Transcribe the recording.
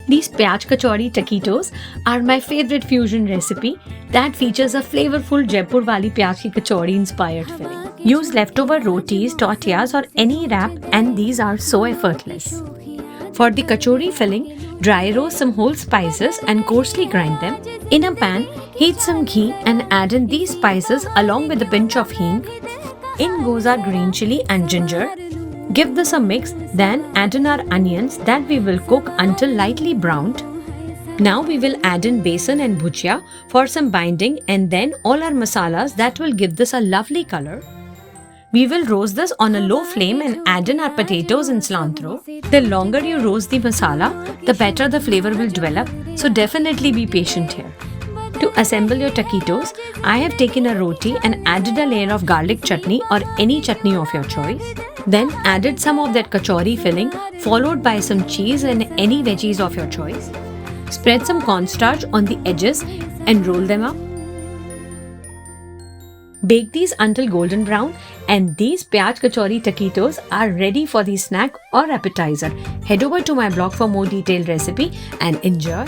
These Pyaaz Kachori Taquitos are my favorite fusion recipe that features a flavorful Jaipur Wali Pyaz ki Kachori inspired filling. Use leftover rotis, tortillas or any wrap and these are so effortless. For the kachori filling, dry roast some whole spices and coarsely grind them. In a pan, heat some ghee and add in these spices along with a pinch of hing. In goes our green chili and ginger. Give this a mix, then add in our onions that we will cook until lightly browned. Now we will add in besan and bhujia for some binding and then all our masalas that will give this a lovely color. We will roast this on a low flame and add in our potatoes and cilantro. The longer you roast the masala, the better the flavor will develop, so definitely be patient here. To assemble your taquitos, I have taken a roti and added a layer of garlic chutney or any chutney of your choice. Then added some of that kachori filling followed by some cheese and any veggies of your choice. Spread some cornstarch on the edges and roll them up. Bake these until golden brown and these Pyaaz Kachori Taquitos are ready for the snack or appetizer. Head over to my blog for more detailed recipe and enjoy.